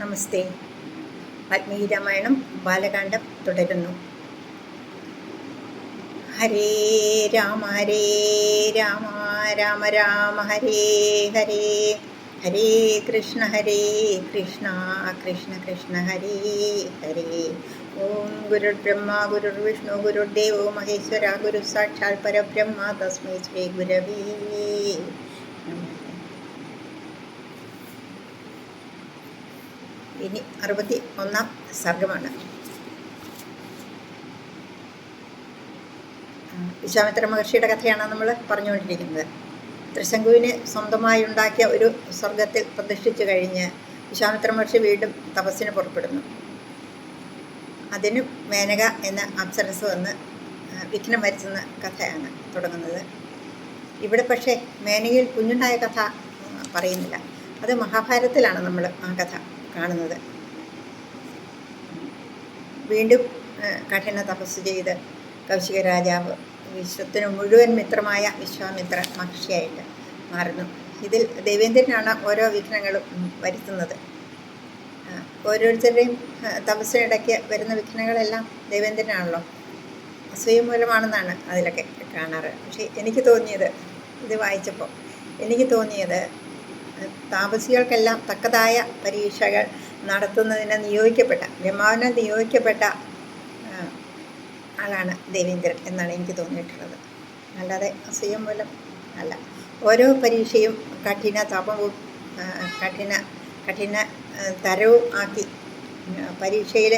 നമസ്തേ. വാൽമീകി രാമായണം ബാലകാണ്ഡം തുടരുന്നു. ഹരേ രാമ രാമ രാമ ഹരേ ഹരേ, ഹരേ കൃഷ്ണ കൃഷ്ണ കൃഷ്ണ ഹരേ ഹരേ. ഓം ഗുരുർബ്രഹ്മ ഗുരുർവിഷ്ണു ഗുരുർദേവോ മഹേശ്വര ഗുരു സാക്ഷാൽ പരബ്രഹ്മ തസ്മൈ ശ്രീ ഗുരവേ നമഃ. ഇനി 61 സർഗമാണ്. വിശ്വാമിത്ര മഹർഷിയുടെ കഥയാണ് നമ്മൾ പറഞ്ഞുകൊണ്ടിരിക്കുന്നത്. ത്രിശങ്കുവിനെ സ്വന്തമായി ഉണ്ടാക്കിയ ഒരു സ്വർഗത്തിൽ പ്രതിഷ്ഠിച്ചു കഴിഞ്ഞ് വിശ്വാമിത്ര മഹർഷി വീണ്ടും തപസ്സിന് പുറപ്പെടുന്നു. അതിനും മേനക എന്ന അപ്സരസ് വന്ന് വിഘ്നം വരുത്തുന്ന കഥയാണ് തുടങ്ങുന്നത്. ഇവിടെ പക്ഷേ മേനകയിൽ കുഞ്ഞുണ്ടായ കഥ പറയുന്നില്ല. അത് മഹാഭാരതത്തിലാണ് നമ്മൾ ആ കഥ കാണുന്നത്. വീണ്ടും കഠിന തപസ് ചെയ്ത് കൗശിക രാജാവ് വിശ്വത്തിന് മുഴുവൻ മിത്രമായ വിശ്വാമിത്ര മഹർഷിയായിട്ട് മാറുന്നു. ഇതിൽ ദേവേന്ദ്രനാണ് ഓരോ വിഘ്നങ്ങളും വരുത്തുന്നത്. ഓരോരുത്തരുടെയും തപസ്സിനിടയ്ക്ക് വരുന്ന വിഘ്നങ്ങളെല്ലാം ദേവേന്ദ്രനാണല്ലോ. അസൂയ മൂലമാണെന്നാണ് അതിലൊക്കെ കാണാറ്. പക്ഷേ എനിക്ക് തോന്നിയത്, ഇത് വായിച്ചപ്പോൾ എനിക്ക് തോന്നിയത്, താപസികൾക്കെല്ലാം തക്കതായ പരീക്ഷകൾ നടത്തുന്നതിന് ബ്രഹ്മാവിനെ നിയോഗിക്കപ്പെട്ട ആളാണ് ദേവേന്ദ്രൻ എന്നാണ് എനിക്ക് തോന്നിയിട്ടുള്ളത്. അല്ലാതെ അസൂയ മൂലം അല്ല. ഓരോ പരീക്ഷയും കഠിന തപവും കഠിന തരവും ആക്കി പരീക്ഷയിൽ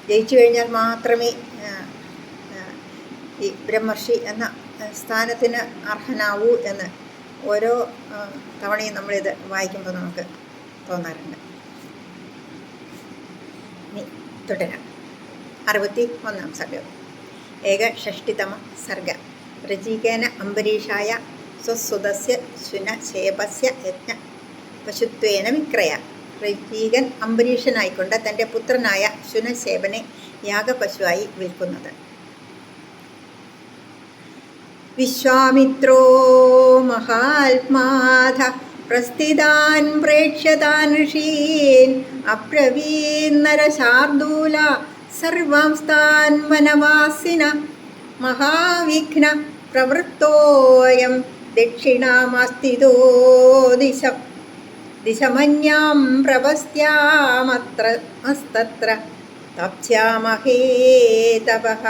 ജയിച്ചു കഴിഞ്ഞാൽ മാത്രമേ ഈ ബ്രഹ്മർഷി എന്ന സ്ഥാനത്തിന് അർഹനാവൂ എന്ന് ഓരോ തവണയും നമ്മളിത് വായിക്കുമ്പോൾ നമുക്ക് തോന്നാറുണ്ട്. ഇനി തുടരാം. 61 സർഗം. ഏകഷഷ്ടിതമ സർഗ. പ്രജീകേന അംബരീഷായ സ്വസുതസ്യ ശുനശേപസ്യ യജ്ഞ പശുത്വേന വിക്രയ. പ്രജീകൻ അംബരീഷനായിക്കൊണ്ട് തൻ്റെ പുത്രനായ ശുനശേപനെ യാഗപശുവായി വിൽക്കുന്നത്. വിശ്വാമിത്രോ മഹാത്മാധ പ്രസ്ഥിതാൻ പ്രേക്ഷ്യതാൻ ഋഷീൻ അബ്രവീന്നരശാർദൂല സർവാംസ്താൻ വനവാസിന. മഹാവിഘ്ന പ്രവൃത്തോയം ദക്ഷിണാമസ്ഥിതോ ദിശമന്യാം പ്രവസ്ത്യാമസ്തത്ര തപ്സ്യാമഹേ തപഃ.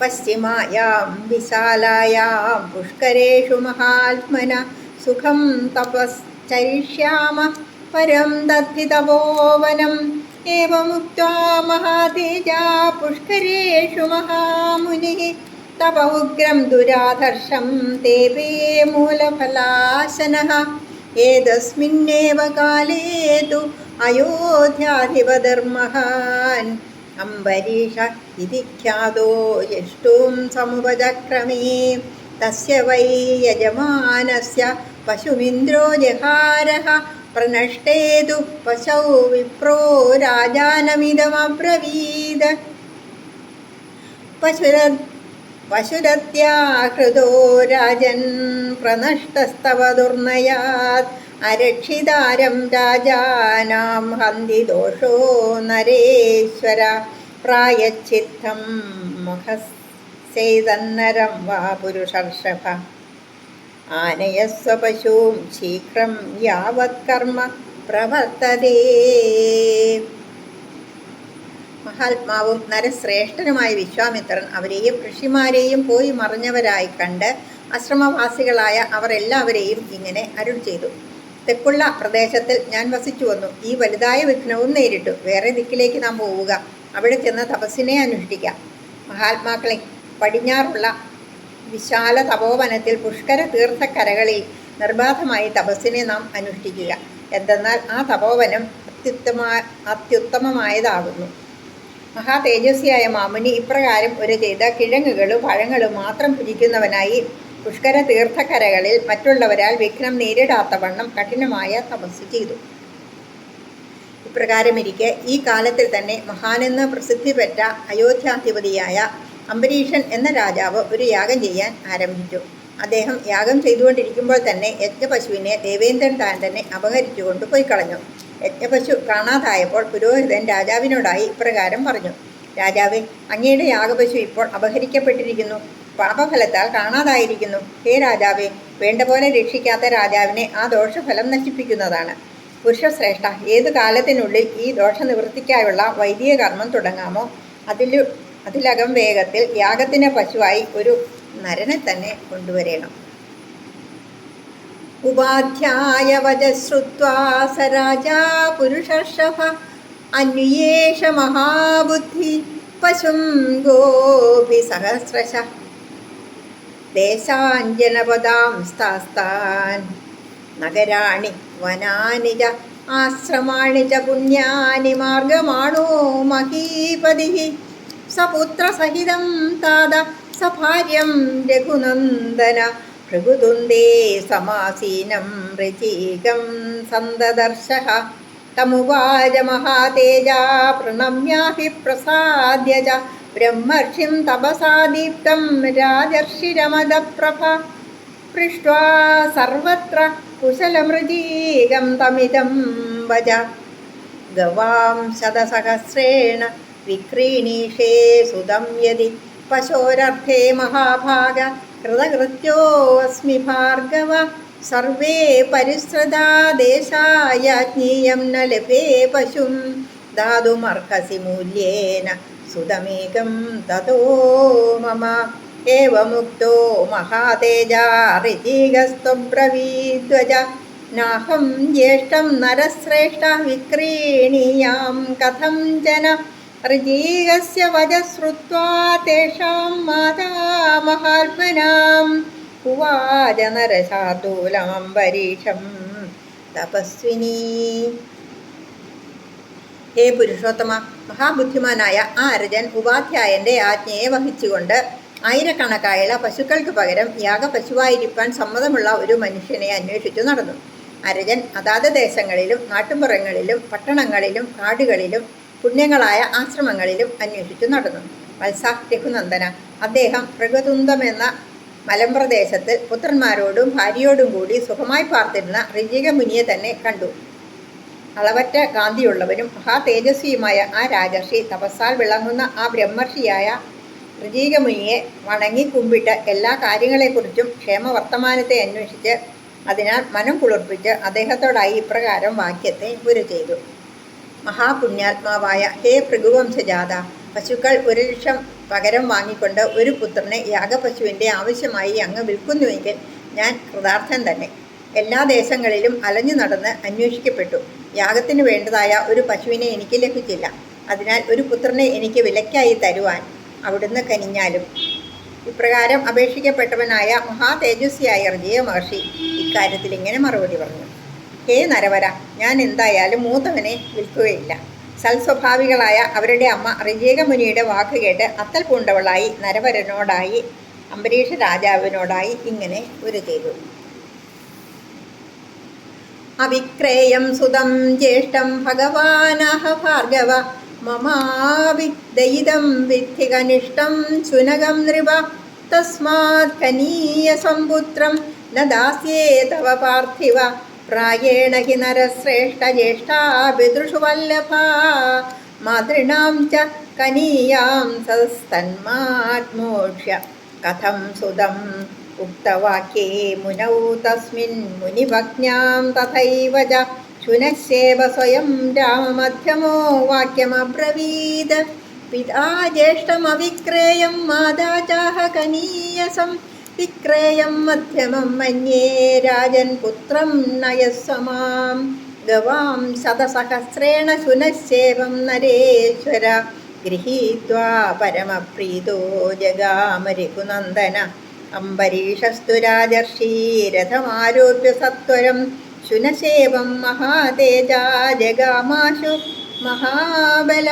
പശ്ചിമായാം വിശാലായാം പുഷ്കരേഷു മഹാത്മന സുഖം തപശ്ചരിഷ്യാമ പരം ദദ്ധി തപോവനം. ഏവമുക്ത്വാ മഹാതേജാ പുഷ്കരേഷു മഹാമുനിഃ തപ ഉഗ്രം ദുരാധർഷം തേപേ മൂലഫലാശനഃ. ഏതസ്മിന്നേവ കാലേ തു അയോധ്യാധിപതിർമഹാൻ അംബരീഷ ഇതി ഖ്യാതോ യഷ്ടൂം സമുപചക്രമേ. തസ്യ വൈ യജമാനസ്യ പശുമിന്ദ്രോ ജഹാരഃ. പ്രനഷ്ടേതു പശൗ വിപ്രോ രാജാനമിദമബ്രവീത്. പശുരത്യാഹൃതോ രാജൻ പ്രനഷ്ടസ്തവ ദുർനയാത്. അരക്ഷിതാരം രാജാനാം ഹന്തി ദോഷോ നരേശ്വര. പ്രായച്ചിത്തം മഹസേതന്നരം വാ പുരുഷർഷഭ. ആനയസ്വ പശൂം ശീഘ്രം യാവത് കർമ്മ പ്രവർത്തതേ. മഹാത്മാവും നരശ്രേഷ്ഠനുമായ വിശ്വാമിത്രൻ അവരെയും ഋഷിമാരെയും പോയി മറിഞ്ഞവരായി കണ്ട് ആശ്രമവാസികളായ അവർ എല്ലാവരെയും ഇങ്ങനെ അരുൾ ചെയ്തു. തെക്കുള്ള പ്രദേശത്തിൽ ഞാൻ വസിച്ചു വന്നു. ഈ വലുതായ വിഘ്നവും നേരിട്ടു. വേറെ ദിക്കിലേക്ക് നാം പോവുക. അവിടെ ചെന്ന് തപസ്സിനെ അനുഷ്ഠിക്കാം. മഹാത്മാക്കളെ, പടിഞ്ഞാറുള്ള വിശാല തപോവനത്തിൽ പുഷ്കര തീർത്ഥക്കരകളിൽ നിർബാധമായി തപസ്സിനെ നാം അനുഷ്ഠിക്കുക. എന്തെന്നാൽ ആ തപോവനം അത്യുത്തമമായതാകുന്നു. മഹാതേജസ്വിയായ മാമുനി ഇപ്രകാരം ഒരു ചെയ്ത കിഴങ്ങുകളും പഴങ്ങളും മാത്രം ഭുജിക്കുന്നവനായി പുഷ്കര തീർത്ഥക്കരകളിൽ മറ്റുള്ളവരാൽ വിഘ്നം നേരിടാത്തവണ്ണം കഠിനമായ തപസ് ചെയ്തു. ഇപ്രകാരമിരിക്കെ ഈ കാലത്തിൽ തന്നെ മഹാനെന്ന് പ്രസിദ്ധി പെറ്റ അയോധ്യാധിപതിയായ അംബരീഷൻ എന്ന രാജാവ് ഒരു യാഗം ചെയ്യാൻ ആരംഭിച്ചു. അദ്ദേഹം യാഗം ചെയ്തുകൊണ്ടിരിക്കുമ്പോൾ തന്നെ യജ്ഞപശുവിനെ ദേവേന്ദ്രൻ താൻ തന്നെ അപഹരിച്ചു കൊണ്ടുപോയി കളഞ്ഞു. യജ്ഞപശു കാണാതായപ്പോൾ പുരോഹിതൻ രാജാവിനോടായി ഇപ്രകാരം പറഞ്ഞു: രാജാവേ, അങ്ങയുടെ യാഗപശു ഇപ്പോൾ അപഹരിക്കപ്പെട്ടിരിക്കുന്നു, പാപഫലത്താൽ കാണാതായിരിക്കുന്നു. ഹേ രാജാവേ, വേണ്ട പോലെ രക്ഷിക്കാത്ത രാജാവിനെ ആ ദോഷഫലം നശിപ്പിക്കുന്നതാണ്. പുരുഷശ്രേഷ്ഠ, ഏതു കാലത്തിനുള്ളിൽ ഈ ദോഷനിവൃത്തിക്കായുള്ള വൈദിക കർമ്മം തുടങ്ങാമോ അതിലകം വേഗത്തിൽ യാഗത്തിന് പശുവായി ഒരു നരനെ തന്നെ കൊണ്ടുവരേണം. ഉപാധ്യായ വചശ്രുത്വാ സ രാജാ പുരുഷർഷഭ അന്വേഷ മഹാബുദ്ധി പശും ഗോഭിസഹസ്രശ ദേശാഞ്ജനപദാംസ്താസ്താൻ നഗരാണി വനാനി ച ആശ്രമാണി ച പുണ്യാനി മാർഗമാണോ മഹീപതിഃ സപുത്രസഹിതം താത സഭാര്യം രഘുനന്ദന ഭൃഗുതുന്ദേ സമാസീനം ഋചീകം സന്തദർശഃ തമുവാച മഹാതേജാ പ്രണമ്യാഭിപ്രസാദ്യ ച ബ്രഹ്മർഷിം തപസാ ദീപ്തം രാജർഷിരമദപ്രഭ പൃഷ്ട്വാ സർവത്ര കുശലമൃഗീകം തമിദം വച ഗവാം ശതസഹസ്രേണ വിക്രീണീഷേ സുതം യദി പശോരർത്ഥേ മഹാഭാഗ കൃതകൃത്യോऽസ്മി ഭാർഗവ സർവേ പരിശ്രദാ ദേശായാജ്ഞീയം ന ലഭേ പശും ദാതുമർഹസി മൂല്യേന സുതമേകം തതോ മമ ഏവമുക്തോ മഹാതേജാ ഋചീകസ്ത്വബ്രവീദ്വജ നാഹം ജ്യേഷ്ഠം നരശ്രേഷ്ഠ വിക്രീണീയാം കഥം ജന ഋചീകസ്യ വചശ്രുത്വാ തേഷാം മാതാമഹാത്മനാം ഉവാച നരശാർദൂലമംബരീഷം തപസ്വിനി. ഹേ പുരുഷോത്തമ, മഹാബുദ്ധിമാനായ ആ അരജൻ ഉപാധ്യായന്റെ ആജ്ഞയെ വഹിച്ചുകൊണ്ട് ആയിരക്കണക്കായുള്ള പശുക്കൾക്ക് പകരം യാഗപശുവായിരിക്കാൻ സമ്മതമുള്ള ഒരു മനുഷ്യനെ അന്വേഷിച്ചു നടന്നു. അരജൻ അതാത് ദേശങ്ങളിലും നാട്ടുപുറങ്ങളിലും പട്ടണങ്ങളിലും കാടുകളിലും പുണ്യങ്ങളായ ആശ്രമങ്ങളിലും അന്വേഷിച്ചു നടന്നു. വത്സ രഘുനന്ദന, അദ്ദേഹം ഭൃഗതുന്ദമെന്ന മലമ്പ്രദേശത്ത് പുത്രന്മാരോടും ഭാര്യയോടും കൂടി സുഖമായി പാർത്തിരുന്ന ഋചിക മുനിയെ തന്നെ കണ്ടു. അളവറ്റ കാന്തിയുള്ളവനും മഹാതേജസ്വിയുമായ ആ രാജർഷി തപസ്സാൽ വിളങ്ങുന്ന ആ ബ്രഹ്മർഷിയായ ഋചിക മുനിയെ വണങ്ങി കുമ്പിട്ട് എല്ലാ കാര്യങ്ങളെക്കുറിച്ചും ക്ഷേമവർത്തമാനത്തെ അന്വേഷിച്ച് അതിനാൽ മനം കുളിർപ്പിച്ച് അദ്ദേഹത്തോടായി ഇപ്രകാരം വാക്യത്തെ പുര ചെയ്തു: മഹാപുണ്യാത്മാവായ ഹേ ഭൃഗുവംശജാത, പശുക്കൾ 1,00,000 പകരം വാങ്ങിക്കൊണ്ട് ഒരു പുത്രനെ യാഗപശുവിൻ്റെ ആവശ്യമായി അങ്ങ് വിൽക്കുന്നുവെങ്കിൽ ഞാൻ കൃതാർത്ഥൻ തന്നെ. എല്ലാ ദേശങ്ങളിലും അലഞ്ഞു നടന്ന് അന്വേഷിക്കപ്പെട്ടു. യാഗത്തിന് വേണ്ടതായ ഒരു പശുവിനെ എനിക്ക് ലഭിച്ചില്ല. അതിനാൽ ഒരു പുത്രനെ എനിക്ക് വിലയ്ക്കായി തരുവാൻ അവിടുന്ന് കനിഞ്ഞാലും. ഇപ്രകാരം അപേക്ഷിക്കപ്പെട്ടവനായ മഹാതേജസ്വിയായ ഋചിക മഹർഷി ഇക്കാര്യത്തിൽ ഇങ്ങനെ മറുപടി പറഞ്ഞു: ഹേ നരവര, ഞാൻ എന്തായാലും മൂത്തവനെ വിൽക്കുകയില്ല. സൽസ്വഭാവികളായ അവരുടെ അമ്മ ഋചിക മുനിയുടെ വാക്ക് കേട്ട് അത്തൽ പൂണ്ടവളായി നരവരനോടായി അംബരീഷ രാജാവിനോടായി ഇങ്ങനെ ഉര ചെയ്തു: അവിക്രേയം സുതം ജ്യേഷ്ഠം ഭഗവാനഹ ഭാർഗവ മമാവിദയിദം വിദ്ധി കനിഷ്ഠം ശുനകം നൃപ തസ്മാത് കനീയ സംപുത്രം ന ദാസ്യേ തവ പാർത്ഥിവ പ്രായേണ ഹി നരശ്രേഷ്ഠ ജ്യേഷ്ഠാ പിതൃഷു വല്ലഭ മാതൃണാം ച കനീയാം സസ്തന്മാത്മോക്ഷ്യ കഥം സുതം ഉക്തവാക്യേ മുനൗ തസ്മിൻ മുനിഭജ്ഞാം തഥൈവ ച ശുനശ്ശേവ സ്വയം രാമമധ്യമോ വാക്യമബ്രവീത് പിതാ ജ്യേഷ്ഠമവിക്രേയം മാതാ ചാഹ കനീയസം വിക്രേയം മധ്യമം മന്യേ രാജൻ പുത്രം നയസ്വമാം ഗവാം ശതസഹസ്രേണ ശുനശ്ശേവം നരേശ്വര ഗൃഹീത്വാ പരമപ്രീതോ ജഗാമ രഘുനന്ദന അംബരീഷസ്തു രാജർഷി രഥമാരോപ്യ സത്വരം ശുനശേവം മഹാതേജാ ജഗാമാശു മഹാബല.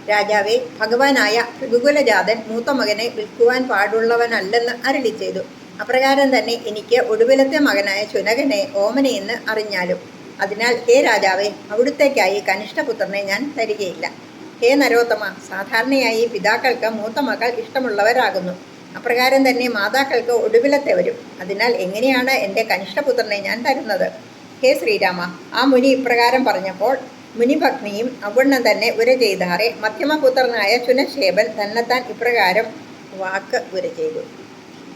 രാജാവേ, ഭഗവാനായ ഭൃഗുകുലജാതൻ മൂത്ത മകനെ വിൽക്കുവാൻ പാടുള്ളവനല്ലെന്ന് അരുളി ചെയ്തു. അപ്രകാരം തന്നെ എനിക്ക് ഒടുവിലത്തെ മകനായ ശുനകനെ ഓമനയെന്ന് അറിഞ്ഞാലും. അതിനാൽ ഹേ രാജാവേ, അവിടുത്തേക്കായി കനിഷ്ഠപുത്രനെ ഞാൻ തരികയില്ല. ഹേ നരോത്തമ, സാധാരണയായി പിതാക്കൾക്ക് മൂത്ത മകൾ ഇഷ്ടമുള്ളവരാകുന്നു. അപ്രകാരം തന്നെ മാതാക്കൾക്ക് ഒടുവിലത്തെ വരും. അതിനാൽ എങ്ങനെയാണ് എൻ്റെ കനിഷ്ഠപുത്രനെ ഞാൻ തരുന്നത്? ഹേ ശ്രീരാമ, ആ മുനി ഇപ്രകാരം പറഞ്ഞപ്പോൾ മുനിഭഗ്നിയും അവണ്ണം തന്നെ ഉര ചെയ്താറെ മധ്യമപുത്രനായ ശുനശേബൻ തന്നെത്താൻ ഇപ്രകാരം വാക്ക് ഉര ചെയ്തു.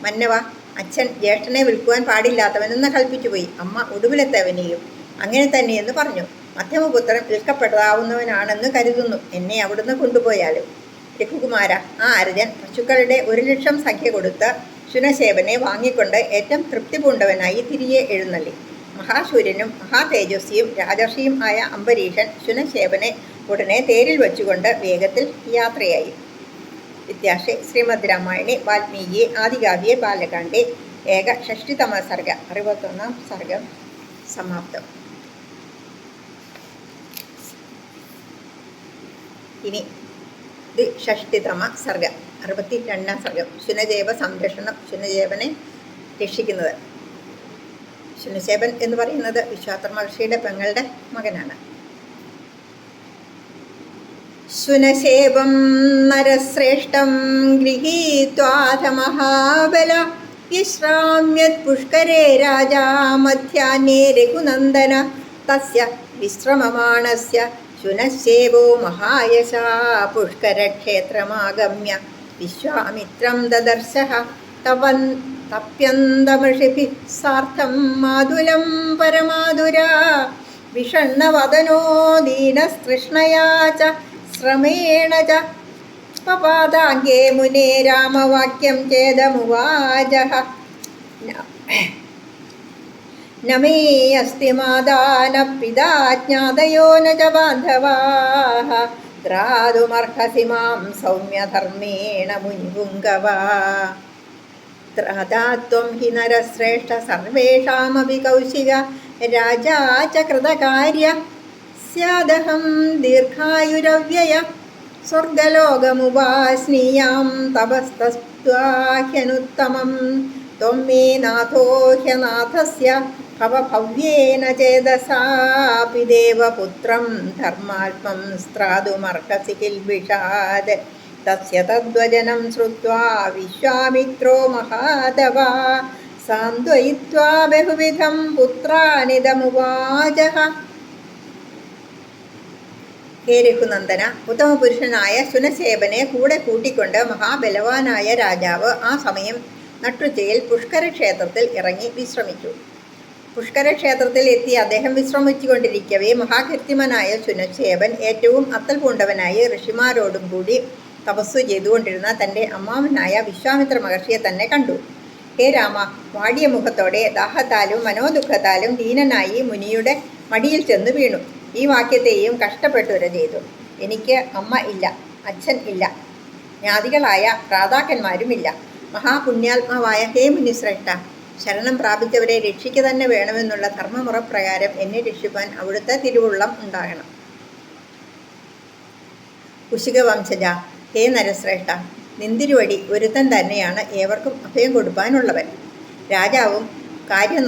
മന്നവ, അച്ഛൻ ജ്യേഷ്ഠനെ വിൽക്കുവാൻ പാടില്ലാത്തവനെന്ന് കൽപ്പിച്ചുപോയി. അമ്മ ഒടുവിലെത്തവനെയും അങ്ങനെ തന്നെയെന്ന് പറഞ്ഞു. മധ്യമപുത്രൻ വിൽക്കപ്പെടാവുന്നവനാണെന്ന് കരുതുന്നു. എന്നെ അവിടുന്ന് കൊണ്ടുപോയാലും. രഘുകുമാര, ആ അരജൻ പശുക്കളുടെ 1,00,000 സംഖ്യ കൊടുത്ത് ശുനശേബനെ വാങ്ങിക്കൊണ്ട് ഏറ്റവും തൃപ്തി പൂണ്ടവനായി തിരികെ എഴുന്നള്ളി. മഹാശൂര്യനും മഹാതേജസ്വിയും രാജർഷിയും ആയ അംബരീഷൻ ശുനശേബനെ ഉടനെ തേരിൽ വെച്ചുകൊണ്ട് വേഗത്തിൽ യാത്രയായി. ഇത്യാശേ ശ്രീമദ് രാമായണേ വാൽമീകി ആദികാവ്യേ ബാലകാണ്ഡേ ഏകഷഷ്ടിതമ സർഗ 61 സർഗം സമാപ്തം. ഇനി ദ്വിഷഷ്ടിതമ സർഗ 62 സർഗം. ശുനശേബ സംരക്ഷണം. ശുനശേബനെ രക്ഷിക്കുന്നത്. ശുനശേബൻ എന്ന് പറയുന്നത് വിശ്വാമിത്ര മഹർഷിയുടെ പെങ്ങളുടെ മകനാണ്. ശുനശേബം നരശ്രേഷ്ഠം ഗൃഹീത്വാഥ മഹാബല വിശ്രാമ്യത് പുഷ്കരേ രാജാ മധ്യാഹ്നേ രഘുനന്ദന തസ്യ വിശ്രമമാണസ്യ ശുനശേബോ മഹായശാ പുഷ്കരക്ഷേത്രമാഗമ്യ വിശ്വാമിത്രം ദദർശഃ തപ്യന്തമൃഷിഭിः സാർത്ഥം മാതുലം പരമാതുരാ വിഷണ്ണവദനോ ദീനസ്തൃഷ്ണയാ ച ശ്രമേണ ച പപാദാംഗേ മുനേ രാമവാക്യം ചേദമുവാചഃ. ന മേ അസ്തി മാതാ ന പിതാ ജ്ഞാതയോ ന ച ബാന്ധവാഃ ത്രാതുമർഹസി മാം സൗമ്യധർമ്മേണ മുനിപുങ്കവാ. ത്രാതാ ത്വം ഹി നരശ്രേഷ്ഠ സർവേഷാമപി കൗശിക രാജാ ച കൃതകാര്യ സ്യാദഹം ദീർഘായുരവ്യയ സ്വർഗലോകമുപാസ്നീയാം തപസ്തസ്ത്വാഹ്യനുത്തമം ത്വം മേ നാഥോ ഹ്യനാഥസ്യ ഭവഭവ്യേന ചേതസാപി ദേവപുത്രം ധർമാത്മം സ്ത്രാതുമർഹസി കിൽബിഷാദ്. തസ്യ തദ്വചനം ശ്രുത്വാ വിശ്വാമിത്രോ മഹാദവാ സാന്ത്വയിത്വാ ബഹുവിധം പുത്രാനിദമുവാചഃ. ഹേ രഘുനന്ദന, ഉത്തമപുരുഷനായ ശുനശേബനെ കൂടെ കൂട്ടിക്കൊണ്ട് മഹാബലവാനായ രാജാവ് ആ സമയം നട്ടുച്ചയിൽ പുഷ്കര ക്ഷേത്രത്തിൽ ഇറങ്ങി വിശ്രമിച്ചു. പുഷ്കര ക്ഷേത്രത്തിൽ എത്തി അദ്ദേഹം വിശ്രമിച്ചുകൊണ്ടിരിക്കവേ മഹാകീർത്തിമനായ ശുനശേബൻ ഏറ്റവും അത്തൽ പൂണ്ടവനായി ഋഷിമാരോടും കൂടി തപസ്സു ചെയ്തുകൊണ്ടിരുന്ന തൻ്റെ അമ്മാവനായ വിശ്വാമിത്ര മഹർഷിയെ തന്നെ കണ്ടു. ഹേ രാമ, വാടിയ മുഖത്തോടെ ദാഹത്താലും മനോദുഃഖത്താലും ദീനനായി മുനിയുടെ മടിയിൽ ചെന്ന് വീണു. ഈ വാക്യത്തെയും കഷ്ടപ്പെട്ടുര ചെയ്തു. എനിക്ക് അമ്മ ഇല്ല, അച്ഛൻ ഇല്ല, ജ്ഞാതികളായ ഭ്രാതാക്കന്മാരുമില്ല. മഹാപുണ്യാത്മാവായ ഹേ മുനിശ്രേഷ്ഠ, ശരണം പ്രാപിച്ചവരെ രക്ഷിക്കുക തന്നെ വേണമെന്നുള്ള ധർമ്മമുറപ്രകാരം എന്നെ രക്ഷിപ്പാൻ അവിടുത്തെ തിരുവുള്ളം ഉണ്ടാകണം. കുശികവംശജ, ഹേ നരശ്രേഷ്ഠ, നിന്തിരുവടി ഒരുത്തൻ തന്നെയാണ് ഏവർക്കും അഭയം കൊടുപ്പാനുള്ളവൻ. രാജാവും കാര്യം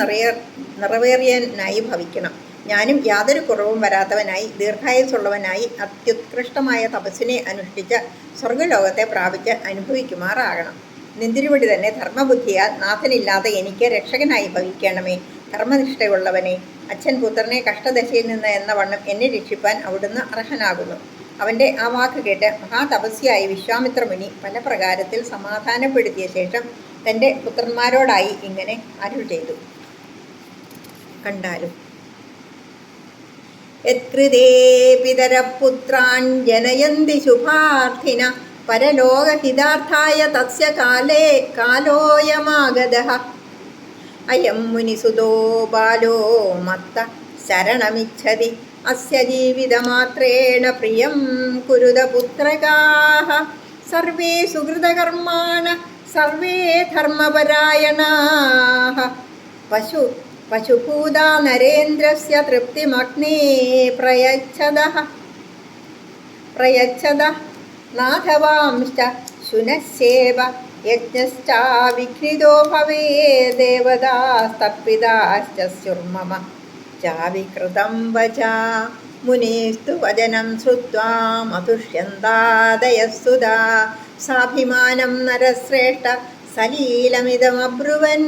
നിറവേറിയനായി ഭവിക്കണം. ഞാനും യാതൊരു കുറവും വരാത്തവനായി ദീർഘായുസുള്ളവനായി അത്യുത്കൃഷ്ടമായ തപസ്സിനെ അനുഷ്ഠിച്ച് സ്വർഗലോകത്തെ പ്രാപിച്ച് അനുഭവിക്കുമാറാകണം. നിന്തിരുവടി തന്നെ ധർമ്മബുദ്ധിയാൽ നാഥനില്ലാതെ എനിക്ക് രക്ഷകനായി ഭവിക്കണമേ. ധർമ്മനിഷ്ഠയുള്ളവനെ, അച്ഛൻ പുത്രനെ കഷ്ടദശയിൽ നിന്ന് എന്ന വണ്ണം എന്നെ രക്ഷിപ്പാൻ അവിടുന്ന് അർഹനാകുന്നു. അവൻ്റെ ആ വാക്ക് കേട്ട് മഹാതപസ്യായ വിശ്വാമിത്ര മുനി പല പ്രകാരത്തിൽ സമാധാനപ്പെടുത്തിയ ശേഷം തൻ്റെ പുത്രന്മാരോടായി ഇങ്ങനെ അരുൾ ചെയ്തു. കണ്ടാലും യത്കൃതേ പിതരപുത്രാൻ ജനയന്തി ശുഭാർത്ഥിന പരലോകഹിതാർത്ഥായ തസ്യ കാലോയമാഗതഃ. അയം മുനിസുതോ ബാലോ മത്ത ശരണമിച്ഛതി അസ്യ ജീവിതമാത്രേണ പ്രിയം കുരുത പുത്രകാഃ. Survey സുഹൃതകർമാണ survey ധർമ്മപരായണാഃ. പശുഭൂതാ നരേന്ദ്രസ്യ തൃപ്തിമഗ്നേ പ്രയച്ഛതഃ നാഥവാംശ്ച ശുനശേബ യജ്ഞശ്ചാവിഘ്നിതോ ഭവേ ദേവതാസ്തർപ്പിതാശ്ച സ്യുർമമ ചാവികൃതം വചാ. മുനീസ്തു വചനം ശ്രുത്വാ മതുഷ്യന്താദയസ്സുതാ. സാഭിമാനം നരശ്രേഷ്ഠ സലീലമിതമബ്രുവൻ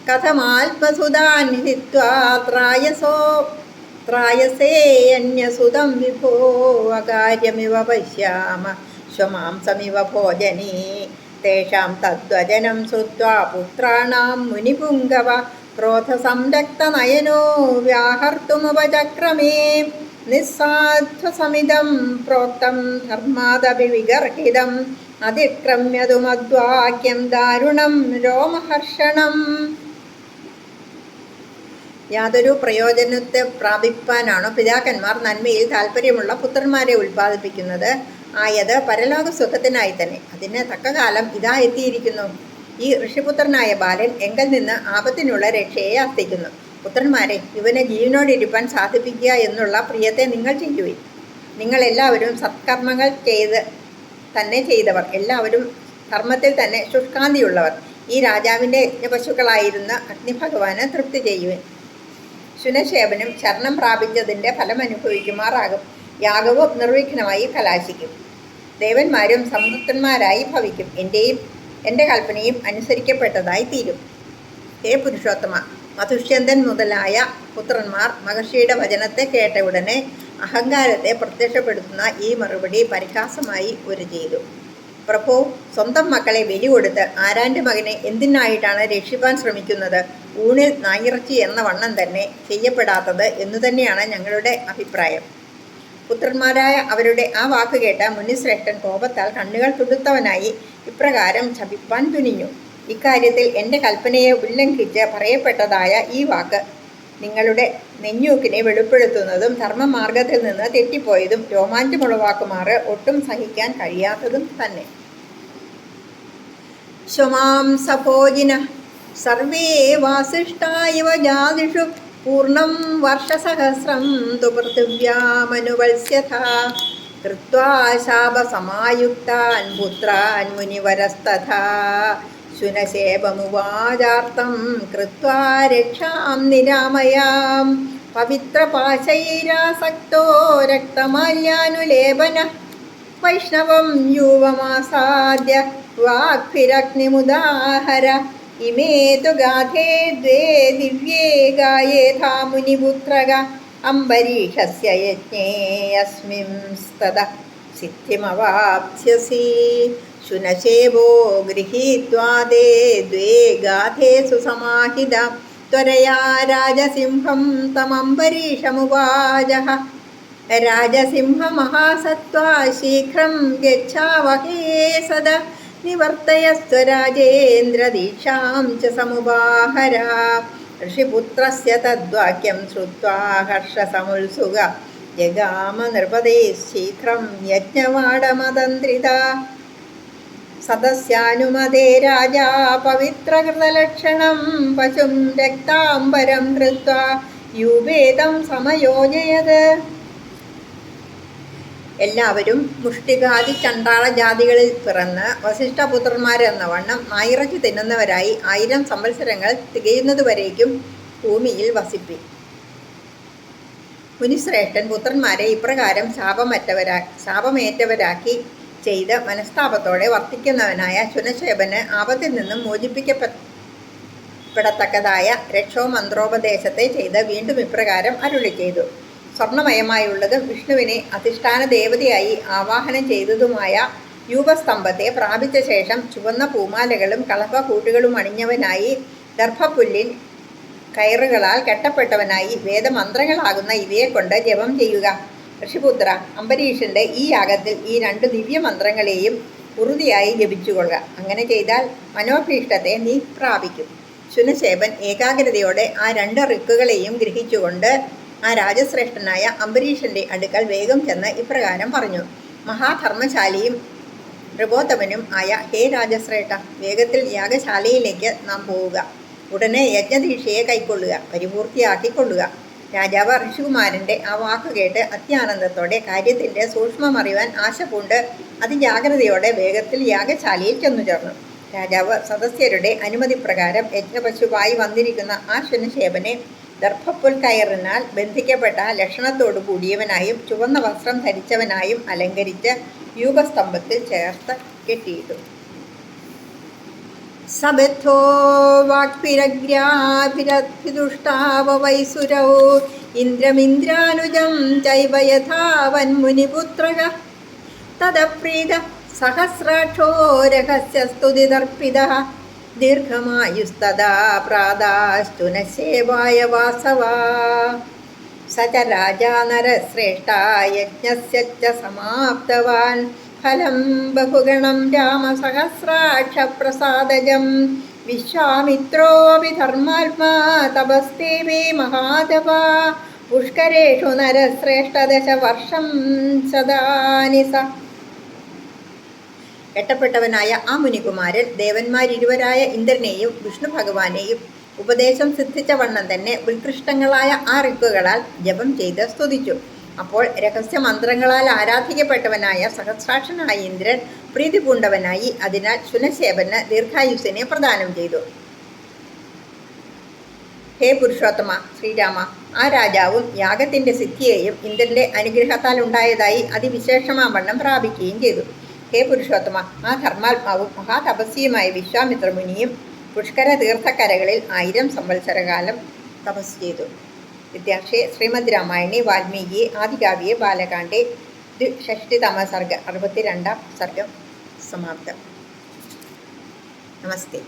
കഥമാത്മസുതാൻ ഹിത്വാ ത്രായസേ അന്യസുതം വിഭോ അകാര്യമിവ പശ്യാമ സ്വമാംസമിവ ഭോജനീ തേഷാം തദ്വചനം ശ്രുത്വാ പുത്രാണാം മുനിപുങ്കവ ക്രോധസംരക്തനയനോ വ്യാഹർത്തുമുപചക്രമേ നിസ്സാധ്വസമിദം പ്രോക്തം ധർമാദപി വിഗർഹിതം അതിക്രമ്യതു മദ്വാക്യം ദാരുണം രോമഹർഷണം. യാതൊരു പ്രയോജനത്തെ പ്രാപിപ്പാനാണോ പിതാക്കന്മാർ നന്മയിൽ താല്പര്യമുള്ള പുത്രന്മാരെ ഉൽപ്പാദിപ്പിക്കുന്നത്? ആയത് പരലോക സുഖത്തിനായി തന്നെ. അതിന് തക്ക കാലം ഇതാ എത്തിയിരിക്കുന്നു. ഈ ഋഷിപുത്രനായ ബാലൻ എങ്കിൽ നിന്ന് ആപത്തിനുള്ള രക്ഷയെ അർത്ഥിക്കുന്നു. പുത്രന്മാരെ, ഇവനെ ജീവനോടിരിപ്പാൻ സാധിപ്പിക്കുക എന്നുള്ള പ്രിയത്തെ നിങ്ങൾ ചെയ്യുവിൻ. നിങ്ങളെല്ലാവരും സത്കർമ്മങ്ങൾ ചെയ്തവർ, എല്ലാവരും ധർമ്മത്തിൽ തന്നെ ശുഷ്കാന്തിയുള്ളവർ. ഈ രാജാവിൻ്റെ യജ്ഞപശുക്കളായിരുന്ന അഗ്നിഭഗവാന് തൃപ്തി ചെയ്യുവിൻ. ശുനശേപനും ശരണം പ്രാപിച്ചതിൻ്റെ ഫലമനുഭവിക്കുമാറാകും. യാഗവും നിർവിഘ്നമായി കലാശിക്കും. ദേവന്മാരും സംതൃപ്തന്മാരായി ഭവിക്കും. എൻ്റെ കൽപ്പനയും അനുസരിക്കപ്പെട്ടതായി തീരും. ഹേ പുരുഷോത്തമ, മധുഷ്യന്തൻ മുതലായ പുത്രന്മാർ മഹർഷിയുടെ വചനത്തെ കേട്ട ഉടനെ അഹങ്കാരത്തെ പ്രത്യക്ഷപ്പെടുത്തുന്ന ഈ മറുപടി പരിഹാസമായി ഉര ചെയ്തു. പ്രഭു, സ്വന്തം മക്കളെ ബലി കൊടുത്ത് ആരാൻ്റെ മകനെ എന്തിനായിട്ടാണ് രക്ഷിപ്പാൻ ശ്രമിക്കുന്നത്? ഊണിൽ നായിറച്ചി എന്ന വണ്ണം തന്നെ ചെയ്യപ്പെടാത്തത് എന്നു തന്നെയാണ് ഞങ്ങളുടെ അഭിപ്രായം. പുത്രന്മാരായ അവരുടെ ആ വാക്ക് കേട്ട മുനിശ്രേഷ്ഠൻ കോപത്താൽ കണ്ണുകൾ തുടുത്തവനായി ഇപ്രകാരം ശപിപ്പാൻ തുനിഞ്ഞു. ഇക്കാര്യത്തിൽ എൻ്റെ കൽപ്പനയെ ഉല്ലംഘിച്ച് പറയപ്പെട്ടതായ ഈ വാക്ക് നിങ്ങളുടെ നെഞ്ഞൂക്കിനെ വെളിപ്പെടുത്തുന്നതും ധർമ്മമാർഗത്തിൽ നിന്ന് തെറ്റിപ്പോയതും രോമാഞ്ചമുളവാക്കുമാറ് ഒട്ടും സഹിക്കാൻ കഴിയാത്തതും തന്നെ. സ്വമാംസഭോജിന സർവേ വാസിഷ്ഠാ ഇവ ജാതിഷു പൂർണ്ണം വർഷസഹസ്രം തു പൃഥിവ്യാമനുവത്സ്യഥാ കൃത്വാ ശാപസമായുക്താൻ പുത്രാൻ മുനിവരസ്തഥാ ശുനശേപമുവാചാർത്തം കൃത്വാ രക്ഷാം നിരാമയാം പവിത്രപാശൈരാസക്തോ രക്തമാല്യാനുലേപന വൈഷ്ണവം യൂവമാസാദ്യ വാഗ്ഭിരഗ്നിമുദാഹര ഇമേ തു ഗാഥേ ദ്വേ ദിവ്യേ ഗായേഥാ മുനിപുത്രക അംബരീഷസ്യ യജ്ഞേ യസ്മിംസ്തദ സിദ്ധിമവാപ്സ്യസി ശുനശേവോ ഗൃഹീത്വാ തേ ദ്വേ ഗാഥേഷു സമാഹിത ത്വരയാ രാജസിംഹം തമംബരീഷമുവാചഃ രാജസിംഹമഹാസത്വാ ശീഘ്രം ഗച്ഛാവഹേ സദ നിവർത്തയസ്വ രാജേന്ദ്രദീക്ഷാം ച സമുപാഹര ഋഷിപുത്രസ്യ തദ്വാക്യം ശ്രുത്വാ ഹർഷസമുത്സുക ജഗാമ നൃപതേ ശീഘ്രം യജ്ഞവാടമതന്ത്രിത സദസ്യാനുമതേ രാജാ പവിത്രകൃതലക്ഷണം പശും രക്താംബരം ധൃത്വാ യൂപേതം സമയോജയത്. എല്ലാവരും മുഷ്ടികാദി ചണ്ടാള ജാതികളിൽ പിറന്ന് വസിഷ്ഠപുത്രന്മാരെന്ന വണ്ണം നായിറച്ചി തിന്നുന്നവരായി 1000 സംവത്സരങ്ങൾ തികയുന്നതുവരേക്കും ഭൂമിയിൽ വസിപ്പി. മുനിശ്രേഷ്ഠൻ പുത്രന്മാരെ ഇപ്രകാരം ശാപമേറ്റവരാക്കി ചെയ്ത് മനസ്താപത്തോടെ വർത്തിക്കുന്നവനായ ശുനശേപന് ആപത്തിൽ നിന്നും മോചിപ്പിക്കപ്പെടത്തക്കതായ രക്ഷോമന്ത്രോപദേശത്തെ ചെയ്ത് വീണ്ടും ഇപ്രകാരം അരുളി ചെയ്തു. സ്വർണമയമായുള്ളതും വിഷ്ണുവിനെ അധിഷ്ഠാന ദേവതയായി ആവാഹനം ചെയ്തതുമായ യൂപസ്തംഭത്തെ പ്രാപിച്ച ശേഷം ചുവന്ന പൂമാലകളും കളഭക്കൂട്ടുകളും അണിഞ്ഞവനായി ദർഭപ്പുല്ലിൻ കയറുകളാൽ കെട്ടപ്പെട്ടവനായി വേദമന്ത്രങ്ങളാകുന്ന ഇവയെ കൊണ്ട് ജപം ചെയ്യുക. ഋഷിപുത്ര, അംബരീഷന്റെ ഈ യാഗത്തിൽ ഈ 2 ദിവ്യമന്ത്രങ്ങളെയും ഉറുതിയായി ജപിച്ചുകൊള്ളുക. അങ്ങനെ ചെയ്താൽ മനോഭീഷ്ടത്തെ നീ പ്രാപിക്കും. ശുനശേപൻ ഏകാഗ്രതയോടെ ആ 2 റിക്കുകളെയും ഗ്രഹിച്ചുകൊണ്ട് ആ രാജശ്രേഷ്ഠനായ അംബരീഷന്റെ അടുക്കൽ വേഗം ചെന്ന് ഇപ്രകാരം പറഞ്ഞു. മഹാധർമ്മശാലിയും പ്രബോധവനും ആയ ഹേ രാജശ്രേഷ്ഠ, വേഗത്തിൽ യാഗശാലയിലേക്ക് നാം പോവുക. ഉടനെ യജ്ഞദീക്ഷയെ കൈക്കൊള്ളുക, പരിപൂർത്തിയാക്കിക്കൊള്ളുക. രാജാവ് ഋഷികുമാരൻ്റെ ആ വാക്ക് കേട്ട് അത്യാനന്ദത്തോടെ കാര്യത്തിൻ്റെ സൂക്ഷ്മമറിയുവാൻ ആശ പൂണ്ട് അതിജാഗ്രതയോടെ വേഗത്തിൽ യാഗശാലയിൽ ചെന്നു ചേർന്നു. രാജാവ് സദസ്യരുടെ അനുമതി പ്രകാരം യജ്ഞപശുവായി വന്നിരിക്കുന്ന ആ ശുനശേപനെ ദർഭപ്പുൽ കയറിനാൽ ബന്ധിക്കപ്പെട്ട ലക്ഷണത്തോടു കൂടിയവനായും ചുവന്ന വസ്ത്രം ധരിച്ചവനായും അലങ്കരിച്ച് യൂപസ്തംഭത്തിൽ ചേർത്ത് കെട്ടിയിട്ടു. സബദ്ധോ വാക്പിരഗ്രാഭിരഭിതുഷ്ടാവൈസുരൗ ഇന്ദ്രമിന്ദ്രാനുജം ചൈവ യഥാവന്മുനിപുത്രഃ തദപ്രീത സഹസ്രാക്ഷോ രഹസ്യസ്തുതിതർപ്പിതഃ ദീർഘമായുസ്തദാ പ്രാതാശ്ചുനശേവായ വാസവാ സ ച രാജാ നരശ്രേഷ്ഠാ യജ്ഞസ്യ ച സമാപ്തവാൻ ഫലം ബഹുഗണം രാമസഹസ്രാക്ഷപ്രസാദജം വിശ്വാമിത്രോऽപി ധർമാത്മാ തപസ്തേവേ മഹാതപാ പുഷ്കരേഷു നരശ്രേഷ്ഠദശവർഷം സദാനി സ. എട്ടപ്പെട്ടവനായ ആ മുനികുമാരൻ ദേവന്മാരിരുവരായ ഇന്ദ്രനെയും വിഷ്ണു ഭഗവാനെയും ഉപദേശം സിദ്ധിച്ച വണ്ണം തന്നെ ഉത്കൃഷ്ടങ്ങളായ ആ ഋക്കുകളാൽ ജപം ചെയ്ത് സ്തുതിച്ചു. അപ്പോൾ രഹസ്യമന്ത്രങ്ങളാൽ ആരാധിക്കപ്പെട്ടവനായ സഹസ്രാക്ഷനായ ഇന്ദ്രൻ പ്രീതി പൂണ്ടവനായി. അതിനാൽ ശുനശേപന് ദീർഘായുസ്സിനെ പ്രദാനം ചെയ്തു. ഹേ പുരുഷോത്തമ ശ്രീരാമ, ആ രാജാവും യാഗത്തിന്റെ സിദ്ധിയെയും ഇന്ദ്രന്റെ അനുഗ്രഹത്താൽ ഉണ്ടായതായി അതിവിശേഷമാവണ്ണം പ്രാപിക്കുകയും ചെയ്തു. ഹേ പുരുഷോത്തമ, ആ ധർമാത്മാവും മഹാതപസ്വിയുമായ വിശ്വാമിത്ര മുനിയും പുഷ്കര തീർത്ഥക്കരകളിൽ 1000 സംവത്സരകാലം തപസ് ചെയ്തു. വിദ്യാക്ഷേ ശ്രീമദ് രാമായണി വാൽമീകി ആദികാവ്യേ ബാലകാണ്ഡേ 62 സർഗ 62 സർഗം സമാപ്തം. നമസ്തേ.